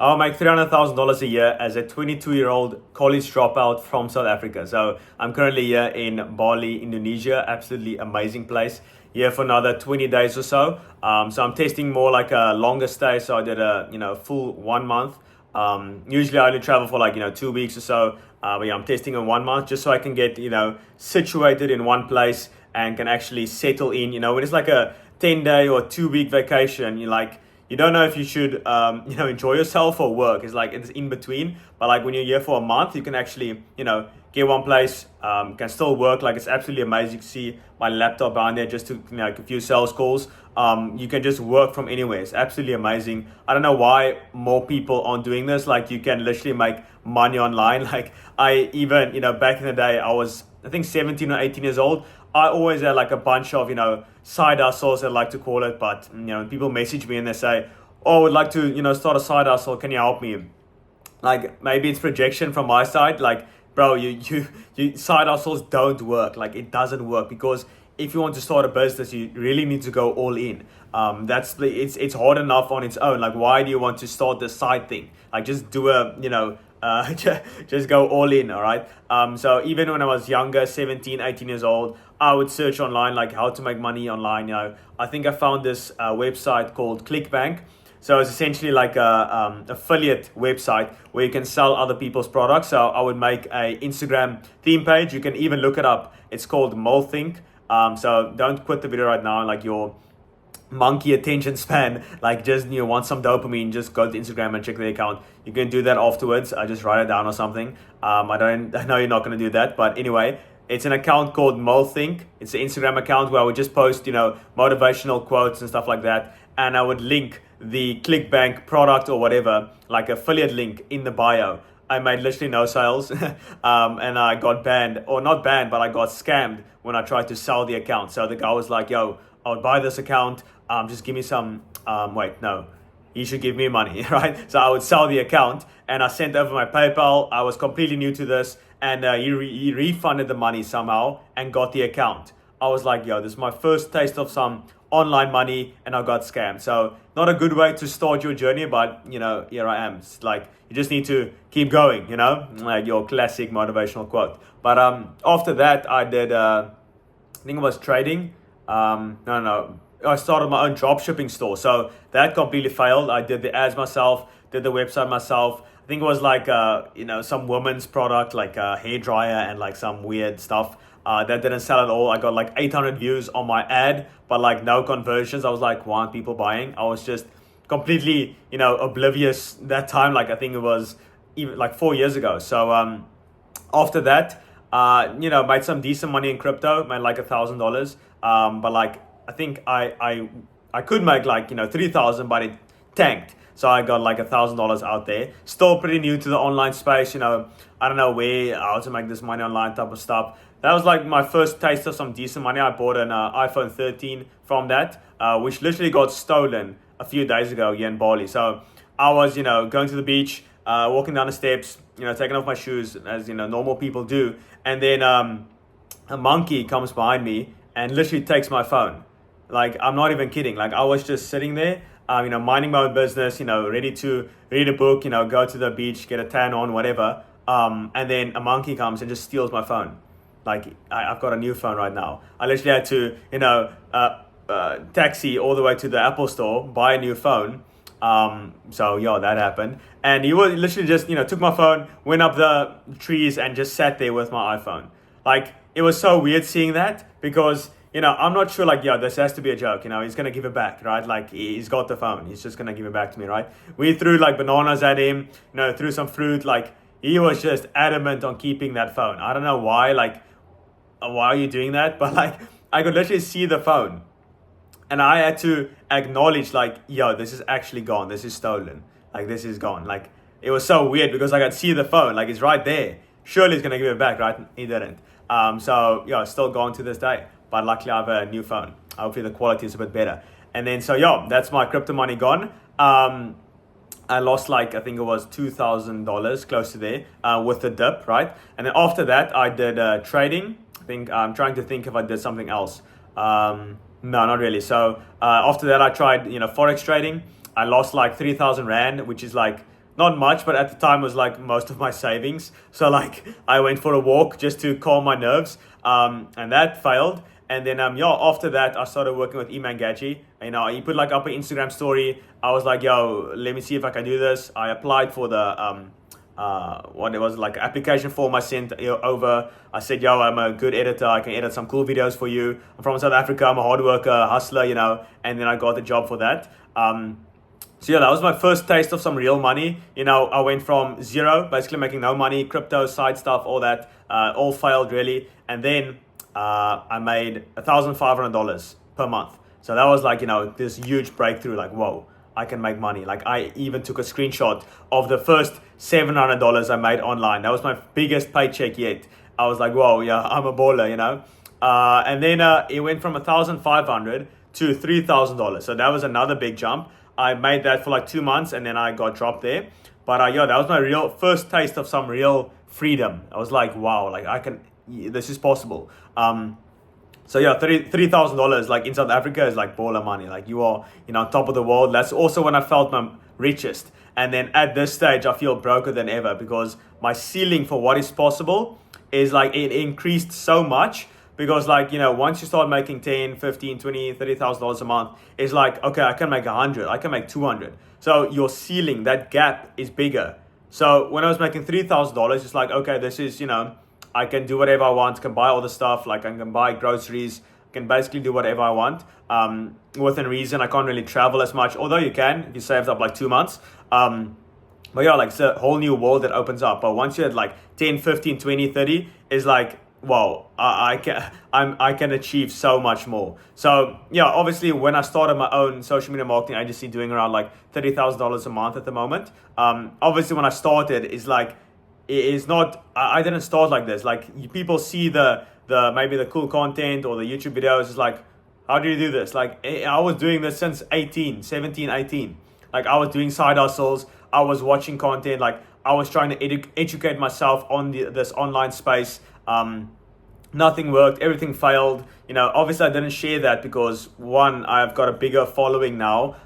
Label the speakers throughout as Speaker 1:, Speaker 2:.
Speaker 1: I'll make $300,000 a year as a 22-year-old college dropout from South Africa. So I'm currently here in Bali, Indonesia. Absolutely amazing place. Here for another 20 days or so. So I'm testing more like a longer stay. So I did a full 1 month. Usually I only travel for like 2 weeks or so. But yeah, I'm testing in 1 month just so I can get situated in one place and can actually settle in. When it's like a 10-day or 2-week vacation, you don't know if you should enjoy yourself or work. It's in between. But like when you're here for a month, you can actually get one place, can still work. Like it's absolutely amazing. You can see my laptop behind there just to a few sales calls. You can just work from anywhere. It's absolutely amazing. I don't know why more people aren't doing this. Like you can literally make money online. Like I even back in the day, I think 17 or 18 years old. I always had like a bunch of side hustles, I like to call it. But people message me and they say, oh, I would like to start a side hustle, can you help me? Like maybe it's projection from my side. Like bro, you side hustles don't work. Like it doesn't work, because if you want to start a business, you really need to go all in. It's hard enough on its own. Like why do you want to start this side thing? Like just do just go all in. All right. So even when I was younger, 17, 18 years old, I would search online like how to make money online. I think I found this website called ClickBank. So it's essentially like a affiliate website where you can sell other people's products. So I would make a Instagram theme page. You can even look it up. It's called MoleThink. So don't quit the video right now. Like your monkey attention span, like just want some dopamine, just go to Instagram and check the account. You can do that afterwards. I just write it down or something. I know you're not going to do that, but anyway, it's an account called MoleThink. It's an Instagram account where I would just post motivational quotes and stuff like that, and I would link the ClickBank product or whatever, like affiliate link in the bio. I made literally no sales and I got banned, or not banned, but I got scammed when I tried to sell the account. So the guy was like, yo, I would buy this account, just give me some, you should give me money, right? So I would sell the account and I sent over my PayPal. I was completely new to this, and he refunded the money somehow and got the account. I was like, yo, this is my first taste of some online money, and I got scammed. So not a good way to start your journey, but here I am. It's like you just need to keep going, like your classic motivational quote. But after that, I did I think it was trading. I started my own drop shipping store. So that completely failed. I did the ads myself, did the website myself. I think it was like some woman's product, like a hair dryer and like some weird stuff. That didn't sell at all. I got like 800 views on my ad, but like no conversions. I was like, why aren't people buying? I was just completely, oblivious that time. Like I think it was even like 4 years ago. So after that, made some decent money in crypto, made like $1,000. But like I think I could make like 3,000, but it tanked. So I got like $1,000 out there. Still pretty new to the online space. I don't know how to make this money online type of stuff. That was like my first taste of some decent money. I bought an iPhone 13 from that, which literally got stolen a few days ago here in Bali. So I was, going to the beach, walking down the steps, taking off my shoes as, normal people do. And then a monkey comes behind me and literally takes my phone. Like, I'm not even kidding. Like, I was just sitting there, minding my own business, ready to read a book, go to the beach, get a tan on, whatever. And then a monkey comes and just steals my phone. Like, I've got a new phone right now. I literally had to, taxi all the way to the Apple store, buy a new phone. So yeah, that happened. And he was literally just, took my phone, went up the trees and just sat there with my iPhone. Like, it was so weird seeing that, because, I'm not sure, like, this has to be a joke, he's going to give it back, right? Like, he's got the phone. He's just going to give it back to me, right? We threw like bananas at him, threw some fruit. Like, he was just adamant on keeping that phone. I don't know why, like, why are you doing that? But like, I could literally see the phone. And I had to acknowledge, like, yo, this is actually gone. This is stolen. Like, this is gone. Like, it was so weird because I could see the phone. Like, it's right there. Surely he's going to give it back, right? He didn't. So, yeah, it's still gone to this day. But luckily, I have a new phone. Hopefully, the quality is a bit better. And then, so, yeah, that's my crypto money gone. I lost, like, I think it was $2,000, close to there, with the dip, right? And then after that, I did trading. I'm trying to think if I did something else. No, not really. So after that, I tried, Forex trading. I lost like 3,000 Rand, which is like not much, but at the time was like most of my savings. So like I went for a walk just to calm my nerves, and that failed. And then after that I started working with Iman Gachi. You know, he put like up an Instagram story. I was like, yo, let me see if I can do this. I applied for the what it was like application form I sent over. I said, yo, I'm a good editor. I can edit some cool videos for you. I'm from South Africa. I'm a hard worker, hustler, you know. And then I got the job for that. So yeah, that was my first taste of some real money. You know, I went from zero, basically making no money, crypto, side stuff, all that, all failed really. And then I made $1,500 per month. So that was like, you know, this huge breakthrough, like, whoa, I can make money. Like I even took a screenshot of the first $700 I made online. That was my biggest paycheck yet. I was like, whoa, yeah, I'm a baller, you know. And then it went from $1,500 to $3,000. So that was another big jump. I made that for like 2 months and then I got dropped there. But yeah, that was my real first taste of some real freedom. I was like, wow, like this is possible. So yeah, $3,000 like in South Africa is like baller money. Like you are, you know, on top of the world. That's also when I felt my richest. And then at this stage, I feel broker than ever because my ceiling for what is possible is like it increased so much. Because like, you know, once you start making 10, 15, 20, $30,000 a month, it's like, okay, I can make 100, I can make 200. So your ceiling, that gap is bigger. So when I was making $3,000, it's like, okay, this is, you know, I can do whatever I want, can buy all the stuff, like I can buy groceries, can basically do whatever I want. Within reason, I can't really travel as much, although you can, if you saved up like 2 months. But yeah, like it's a whole new world that opens up. But once you're at like 10, 15, 20, 30, it's like, wow, I can achieve so much more. So yeah, obviously when I started my own social media marketing agency, doing around like $30,000 a month at the moment. Obviously when I started, it's like it is not. I didn't start like this. Like people see the maybe the cool content or the YouTube videos. It's like, how do you do this? Like I was doing this since 17, 18. Like I was doing side hustles. I was watching content. Like I was trying to educate myself on this online space. Nothing worked, everything failed. You know, obviously I didn't share that because one, I've got a bigger following now.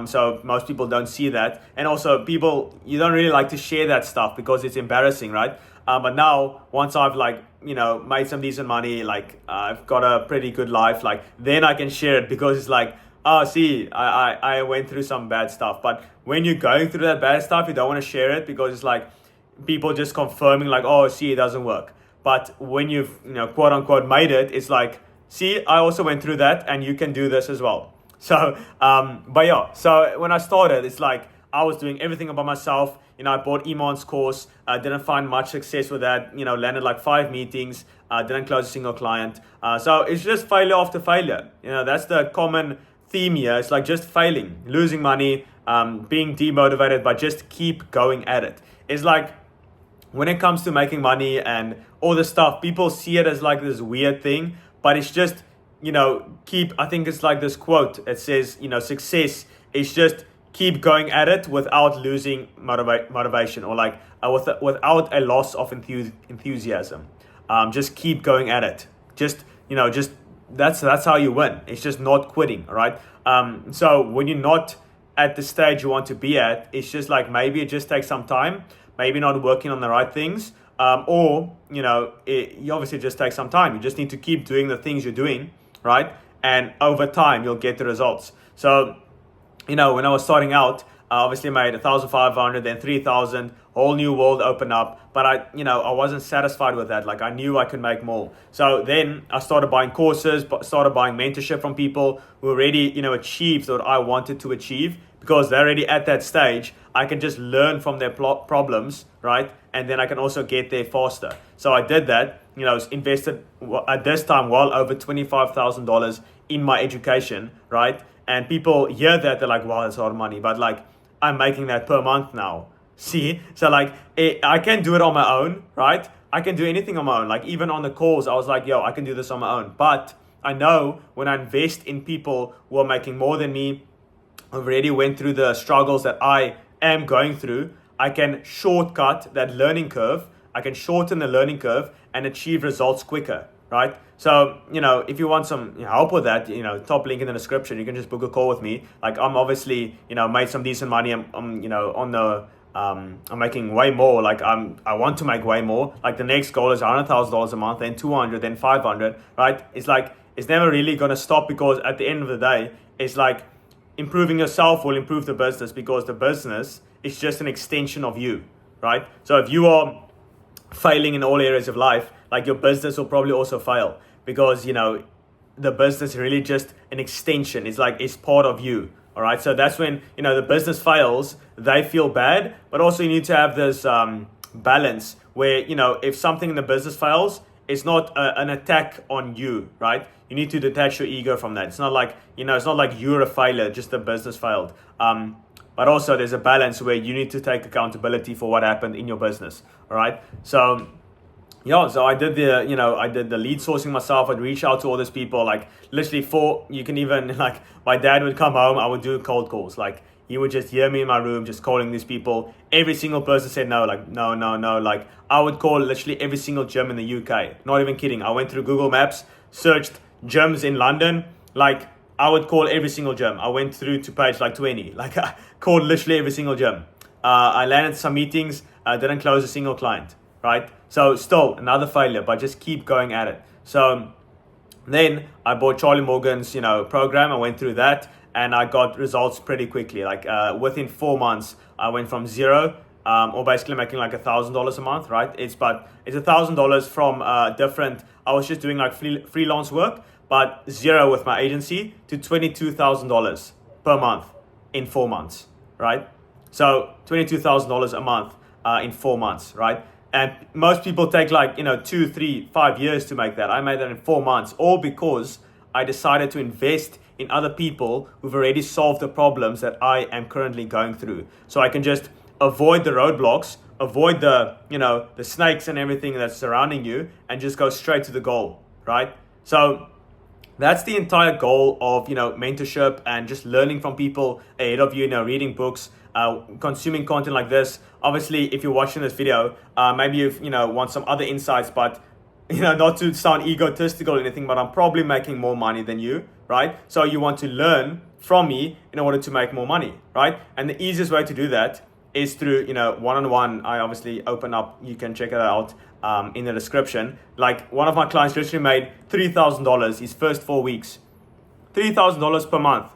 Speaker 1: So most people don't see that. And also you don't really like to share that stuff because it's embarrassing, right? But now once I've like, you know, made some decent money, like I've got a pretty good life, like then I can share it because it's like, oh, see, I went through some bad stuff. But when you're going through that bad stuff, you don't want to share it because it's like people just confirming like, oh, see, it doesn't work. But when you've, you know, quote unquote made it, it's like, see, I also went through that and you can do this as well. So, but yeah, so when I started, it's like I was doing everything by myself. You know, I bought Iman's course, didn't find much success with that, you know, landed like 5 meetings, didn't close a single client. So it's just failure after failure. You know, that's the common theme here. It's like just failing, losing money, being demotivated, but just keep going at it. It's like, when it comes to making money and all this stuff, people see it as like this weird thing, but it's just, you know, I think it's like this quote. It says, you know, success is just keep going at it without losing motivation or like without a loss of enthusiasm. Just keep going at it. Just, you know, just that's how you win. It's just not quitting, right? So when you're not at the stage you want to be at, it's just like maybe it just takes some time. Maybe not working on the right things, or, you know, you obviously just take some time. You just need to keep doing the things you're doing, right? And over time, you'll get the results. So, you know, when I was starting out, I obviously made 1,500, then 3,000, whole new world opened up. But I wasn't satisfied with that. Like I knew I could make more. So then I started buying courses, started buying mentorship from people who already, you know, achieved what I wanted to achieve. Because they're already at that stage, I can just learn from their problems, right? And then I can also get there faster. So I did that, you know, invested at this time well over $25,000 in my education, right? And people hear that, they're like, wow, that's a lot of money. But like, I'm making that per month now. See? So like, I can do it on my own, right? I can do anything on my own. Like even on the calls, I was like, yo, I can do this on my own. But I know when I invest in people who are making more than me, I've already went through the struggles that I am going through, I can shortcut that learning curve. I can shorten the learning curve and achieve results quicker, right? So, you know, if you want some help with that, you know, top link in the description, you can just book a call with me. Like I'm obviously, you know, made some decent money. I'm you know, on the I'm making way more. Like I want to make way more. Like the next goal is $100,000 a month, then 200, then 500, right? It's like, it's never really going to stop, because at the end of the day, it's like improving yourself will improve the business, because the business is just an extension of you, right? So if you are failing in all areas of life, like your business will probably also fail, because, the business is really just an extension. It's like, it's part of you. All right. So that's when, the business fails, they feel bad, but also you need to have this balance where, if something in the business fails, it's not an attack on you, right? You need to detach your ego from that. It's not like, it's not like you're a failure, just the business failed. But also there's a balance where you need to take accountability for what happened in your business. All right. So so I did the lead sourcing myself. I'd reach out to all these people, like literally you can even, like, my dad would come home, I would do cold calls. Like, he would just hear me in my room, just calling these people. Every single person said no, like, no. Like, I would call literally every single gym in the UK. Not even kidding. I went through Google Maps, searched gyms in London. Like, I would call every single gym. I went through to page like 20. Like, I called literally every single gym. I landed some meetings, didn't close a single client. Right? So still another failure, but just keep going at it. So then I bought Charlie Morgan's, program. I went through that and I got results pretty quickly. Like within 4 months, I went from zero, or basically making like $1,000 a month, right? It's $1,000 from different, I was just doing like freelance work, but zero with my agency, to $22,000 per month in 4 months, right? So $22,000 a month in 4 months, right? And most people take like, 2, 3, 5 years to make that. I made that in 4 months, all because I decided to invest in other people who've already solved the problems that I am currently going through. So I can just avoid the roadblocks, avoid the, the snakes and everything that's surrounding you, and just go straight to the goal, right? So that's the entire goal of, mentorship, and just learning from people ahead of you, reading books, consuming content like this. Obviously, if you're watching this video, maybe you want some other insights, but not to sound egotistical or anything, but I'm probably making more money than you, right? So you want to learn from me in order to make more money, right? And the easiest way to do that is through, one-on-one. I obviously open up, you can check it out in the description. Like, one of my clients literally made $3,000 his first 4 weeks. $3,000 per month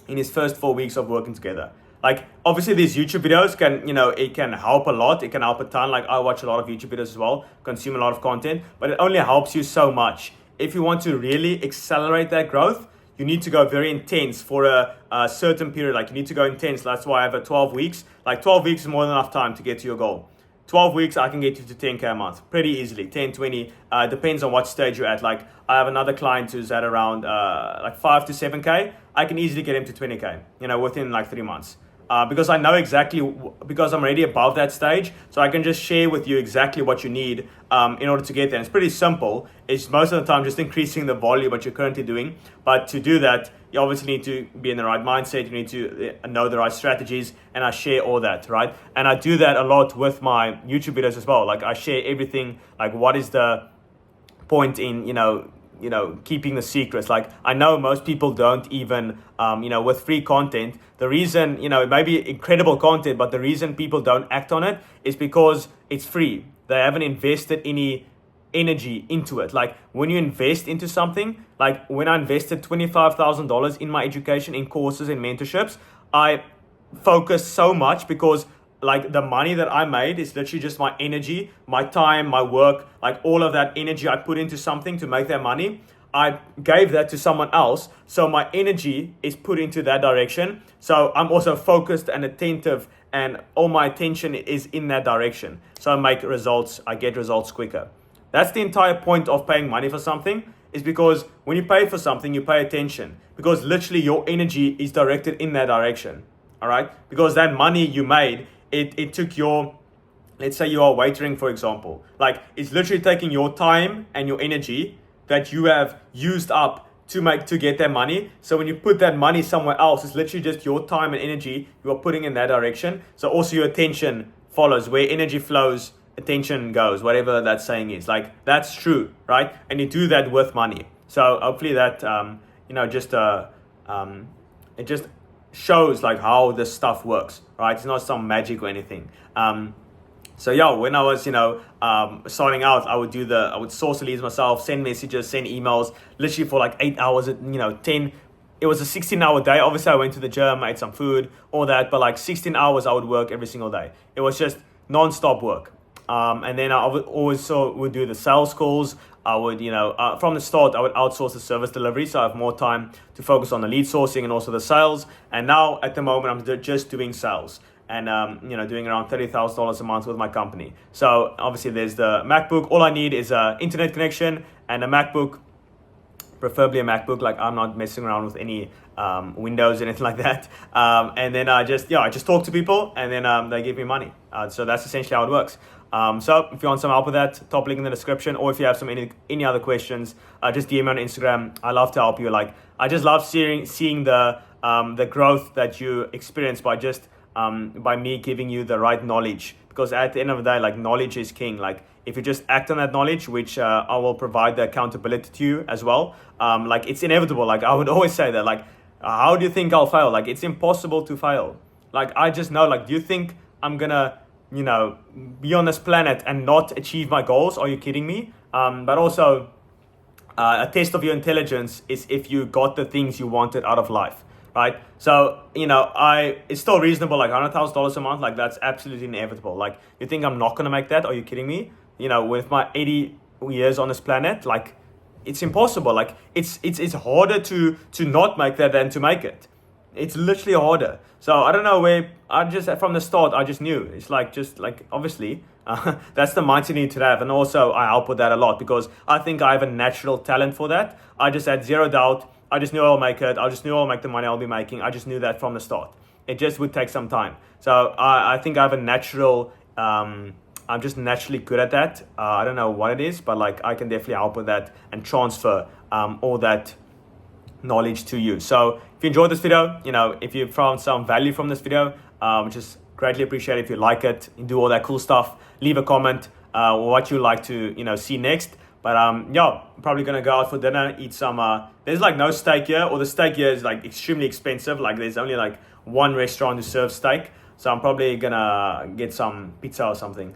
Speaker 1: in his first 4 weeks of working together. Like, obviously these YouTube videos can, it can help a lot. It can help a ton. Like, I watch a lot of YouTube videos as well, consume a lot of content, but it only helps you so much. If you want to really accelerate that growth, you need to go very intense for a certain period. Like, you need to go intense. That's why I have a 12 weeks. Like, 12 weeks is more than enough time to get to your goal. 12 weeks, I can get you to 10K a month pretty easily, 10, 20, depends on what stage you're at. Like, I have another client who's at around like 5 to 7K. I can easily get him to 20K, within like 3 months. Because I know exactly, because I'm already above that stage, so I can just share with you exactly what you need in order to get there. And it's pretty simple. It's most of the time just increasing the volume what you're currently doing. But to do that, you obviously need to be in the right mindset. You need to know the right strategies, and I share all that, right? And I do that a lot with my YouTube videos as well. Like, I share everything, like what is the point in, keeping the secrets. Like, I know most people don't even, with free content, the reason, it may be incredible content, but the reason people don't act on it is because it's free. They haven't invested any energy into it. Like, when you invest into something, like when I invested $25,000 in my education, in courses and mentorships, I focused so much because, like, the money that I made is literally just my energy, my time, my work, like all of that energy I put into something to make that money. I gave that to someone else. So my energy is put into that direction. So I'm also focused and attentive, and all my attention is in that direction. So I get results quicker. That's the entire point of paying money for something, is because when you pay for something, you pay attention, because literally your energy is directed in that direction. All right. Because that money you made, it took your, let's say you are waitering, for example, like it's literally taking your time and your energy that you have used up to get that money. So when you put that money somewhere else, it's literally just your time and energy you are putting in that direction. So also your attention follows. Where energy flows, attention goes, whatever that saying is. Like, that's true, right? And you do that with money. So hopefully that, shows like how this stuff works, right? It's not some magic or anything. So yeah, when I was, starting out, I would source the leads myself, send messages, send emails, literally for like 8 hours, 10. It was a 16-hour day. Obviously, I went to the gym, I ate some food, all that, but like 16 hours I would work every single day. It was just non-stop work. And then I would do the sales calls. I would, from the start, I would outsource the service delivery, so I have more time to focus on the lead sourcing and also the sales. And now, at the moment, I'm just doing sales and, doing around $30,000 a month with my company. So obviously, there's the MacBook. All I need is an internet connection and a MacBook, preferably a MacBook. Like, I'm not messing around with any Windows or anything like that. And then I just talk to people, and then they give me money. So that's essentially how it works. So if you want some help with that, top link in the description, or if you have any other questions, just DM me on Instagram. I love to help you. Like, I just love seeing the growth that you experience by me giving you the right knowledge. Because at the end of the day, like, knowledge is king. Like, if you just act on that knowledge, which I will provide the accountability to you as well. Like, it's inevitable. Like, I would always say that, like, how do you think I'll fail? Like, it's impossible to fail. Like, I just know, like, do you think I'm gonna, be on this planet and not achieve my goals? Are you kidding me? But also, a test of your intelligence is if you got the things you wanted out of life, right? So, it's still reasonable, like $100,000 a month, like that's absolutely inevitable. Like, you think I'm not gonna make that? Are you kidding me? With my 80 years on this planet, like, it's impossible. Like, it's harder to not make that than to make it. It's literally harder. So I don't know where, from the start, I just knew. It's obviously, that's the mindset you need to have. And also I help with that a lot because I think I have a natural talent for that. I just had zero doubt. I just knew I'll make it. I just knew I'll make the money I'll be making. I just knew that from the start. It just would take some time. So I think I have a natural, I'm just naturally good at that. I don't know what it is, but like, I can definitely help with that and transfer all that knowledge to you. So if you enjoyed this video, if you found some value from this video, which is greatly appreciated. If you like it, you do all that cool stuff, leave a comment what you like to see next. But probably gonna go out for dinner, eat some there's like no steak here, or the steak here is like extremely expensive. Like, there's only like one restaurant who serves steak, so I'm probably gonna get some pizza or something.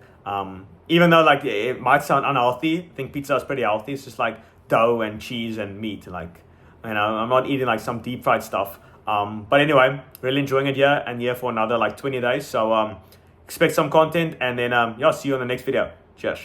Speaker 1: Even though like it might sound unhealthy, I think pizza is pretty healthy. It's just like dough and cheese and meat. Like, I'm not eating like some deep fried stuff. But anyway, really enjoying it here and here for another like 20 days. So expect some content, and then see you on the next video. Cheers.